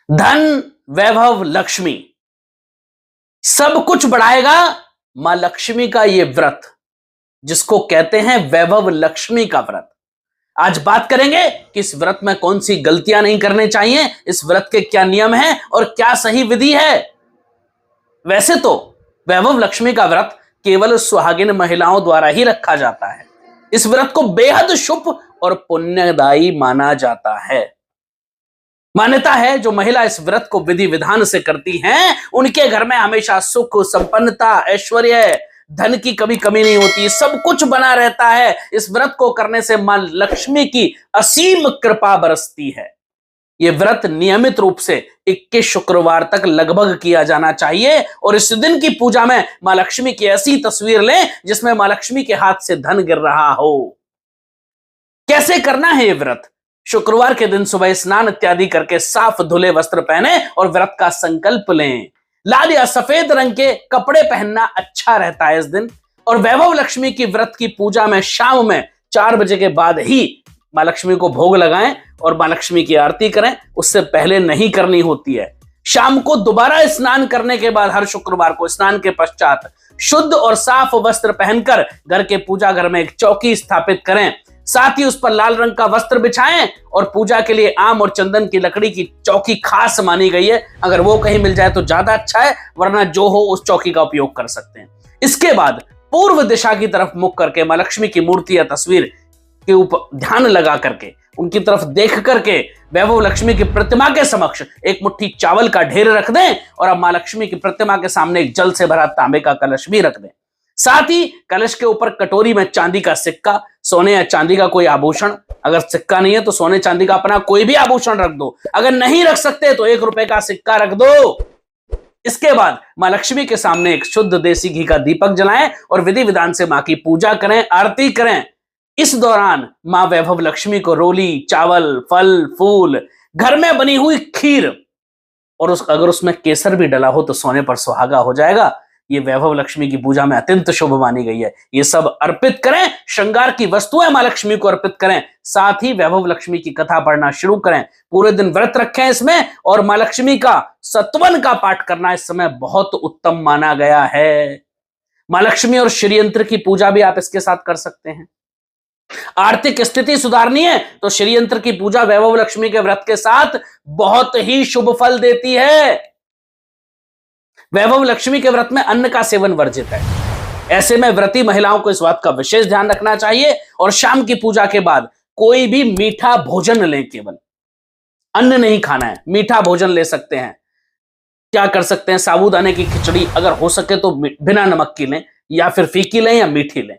धन, वैभव, लक्ष्मी सब कुछ बढ़ाएगा मां लक्ष्मी का ये व्रत, जिसको कहते हैं वैभव लक्ष्मी का व्रत। आज बात करेंगे कि इस व्रत में कौन सी गलतियां नहीं करनी चाहिए, इस व्रत के क्या नियम हैं और क्या सही विधि है। वैसे तो वैभव लक्ष्मी का व्रत केवल सुहागिन महिलाओं द्वारा ही रखा जाता है। इस व्रत को बेहद शुभ और पुण्यदायी माना जाता है। मान्यता है जो महिला इस व्रत को विधि विधान से करती हैं, उनके घर में हमेशा सुख, संपन्नता, ऐश्वर्य, धन की कभी कमी नहीं होती, सब कुछ बना रहता है। इस व्रत को करने से मां लक्ष्मी की असीम कृपा बरसती है। यह व्रत नियमित रूप से 21 शुक्रवार तक लगभग किया जाना चाहिए और इस दिन की पूजा में मां लक्ष्मी की ऐसी तस्वीर लें जिसमें मां लक्ष्मी के हाथ से धन गिर रहा हो। कैसे करना है यह व्रत? शुक्रवार के दिन सुबह स्नान इत्यादि करके साफ धुले वस्त्र पहने और व्रत का संकल्प लें। लाल या सफेद रंग के कपड़े पहनना अच्छा रहता है इस दिन। और वैभव लक्ष्मी की व्रत की पूजा में शाम में 4 बजे के बाद ही मां लक्ष्मी को भोग लगाएं और मां लक्ष्मी की आरती करें, उससे पहले नहीं करनी होती है। शाम को दोबारा स्नान करने के बाद हर शुक्रवार को स्नान के पश्चात शुद्ध और साफ वस्त्र पहनकर घर के पूजा घर में एक चौकी स्थापित करें। साथ ही उस पर लाल रंग का वस्त्र बिछाएं और पूजा के लिए आम और चंदन की लकड़ी की चौकी खास मानी गई है। अगर वो कहीं मिल जाए तो ज्यादा अच्छा है, वरना जो हो उस चौकी का उपयोग कर सकते हैं। इसके बाद पूर्व दिशा की तरफ मुख करके मां लक्ष्मी की मूर्ति या तस्वीर के ऊपर ध्यान लगा करके, उनकी तरफ देख करके वैभव लक्ष्मी की प्रतिमा के समक्ष एक मुट्ठी चावल का ढेर रख दें और अब मां लक्ष्मी की प्रतिमा के सामने एक जल से भरा तांबे का कलश भी रख दें। साथ ही कलश के ऊपर कटोरी में चांदी का सिक्का, सोने या चांदी का कोई आभूषण, अगर सिक्का नहीं है तो सोने चांदी का अपना कोई भी आभूषण रख दो। अगर नहीं रख सकते तो 1 रुपए का सिक्का रख दो। इसके बाद मां लक्ष्मी के सामने एक शुद्ध देसी घी का दीपक जलाएं और विधि विधान से मां की पूजा करें, आरती करें। इस दौरान मां वैभव लक्ष्मी को रोली, चावल, फल, फूल, घर में बनी हुई खीर और अगर उसमें केसर भी डला हो तो सोने पर सुहागा हो जाएगा। ये वैभव लक्ष्मी की पूजा में अत्यंत शुभ मानी गई है। ये सब अर्पित करें, श्रृंगार की वस्तुएं मां लक्ष्मी को अर्पित करें। साथ ही वैभव लक्ष्मी की कथा पढ़ना शुरू करें। पूरे दिन व्रत रखें इसमें और मां लक्ष्मी का सत्वन का पाठ करना इस समय बहुत उत्तम माना गया है। मां लक्ष्मी और श्रीयंत्र की पूजा भी आप इसके साथ कर सकते हैं। आर्थिक स्थिति सुधारनी है तो श्रीयंत्र की पूजा वैभव लक्ष्मी के व्रत के साथ बहुत ही शुभ फल देती है। वैभव लक्ष्मी के व्रत में अन्न का सेवन वर्जित है। ऐसे में व्रती महिलाओं को इस बात का विशेष ध्यान रखना चाहिए और शाम की पूजा के बाद कोई भी मीठा भोजन लें, केवल अन्न नहीं खाना है, मीठा भोजन ले सकते हैं। क्या कर सकते हैं? साबूदाने की खिचड़ी, अगर हो सके तो बिना नमक की लें या फिर फीकी लें या मीठी लें।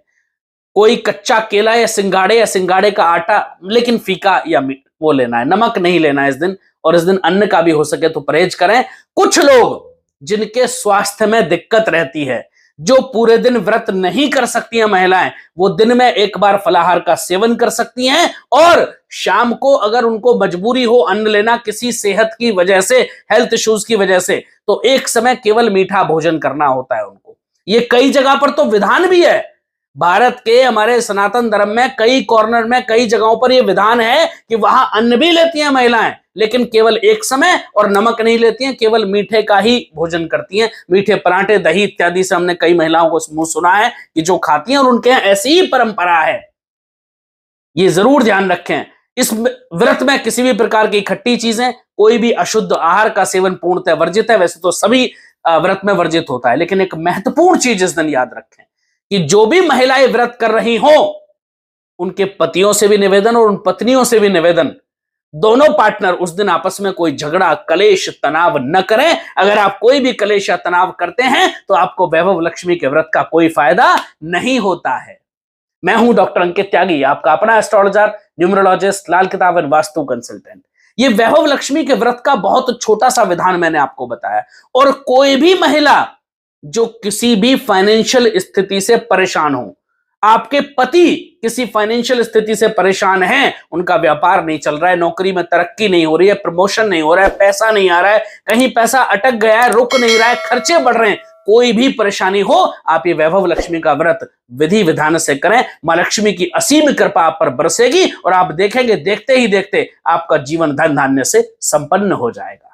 कोई कच्चा केला या सिंगाड़े का आटा, लेकिन फीका या वो लेना है, नमक नहीं लेना है इस दिन। और इस दिन अन्न का भी हो सके तो परहेज करें। कुछ लोग जिनके स्वास्थ्य में दिक्कत रहती है, जो पूरे दिन व्रत नहीं कर सकती हैं महिलाएं, वो दिन में एक बार फलाहार का सेवन कर सकती हैं और शाम को अगर उनको मजबूरी हो अन्न लेना किसी सेहत की वजह से, हेल्थ इश्यूज की वजह से, तो एक समय केवल मीठा भोजन करना होता है उनको। ये कई जगह पर तो विधान भी है। भारत के हमारे सनातन धर्म में कई कॉर्नर में, कई जगहों पर यह विधान है कि वहां अन्न भी लेती हैं महिलाएं, लेकिन केवल एक समय, और नमक नहीं लेती हैं, केवल मीठे का ही भोजन करती हैं। मीठे पराठे, दही इत्यादि से हमने कई महिलाओं को मुंह सुना है कि जो खाती हैं और उनके यहाँ ऐसी ही परंपरा है। ये जरूर ध्यान रखें। इस व्रत में किसी भी प्रकार की खट्टी चीजें, कोई भी अशुद्ध आहार का सेवन पूर्णतः वर्जित है। वैसे तो सभी व्रत में वर्जित होता है, लेकिन एक महत्वपूर्ण चीज इस दिन याद रखें कि जो भी महिलाएं व्रत कर रही हो, उनके पतियों से भी निवेदन और उन पत्नियों से भी निवेदन, दोनों पार्टनर उस दिन आपस में कोई झगड़ा, कलेश, तनाव न करें। अगर आप कोई भी कलेश या तनाव करते हैं तो आपको वैभव लक्ष्मी के व्रत का कोई फायदा नहीं होता है। मैं हूं डॉक्टर अंकित त्यागी, आपका अपना एस्ट्रोलॉजर, न्यूमरोलॉजिस्ट, लाल किताब एंड वास्तु कंसल्टेंट। ये वैभव लक्ष्मी के व्रत का बहुत छोटा सा विधान मैंने आपको बताया। और कोई भी महिला जो किसी भी फाइनेंशियल स्थिति से परेशान हो, आपके पति किसी फाइनेंशियल स्थिति से परेशान हैं, उनका व्यापार नहीं चल रहा है, नौकरी में तरक्की नहीं हो रही है, प्रमोशन नहीं हो रहा है, पैसा नहीं आ रहा है, कहीं पैसा अटक गया है, रुक नहीं रहा है, खर्चे बढ़ रहे हैं, कोई भी परेशानी हो, आप ये वैभव लक्ष्मी का व्रत विधि विधान से करें। मां लक्ष्मी की असीम कृपा आप पर बरसेगी और आप देखेंगे देखते ही देखते आपका जीवन धन धान्य से संपन्न हो जाएगा।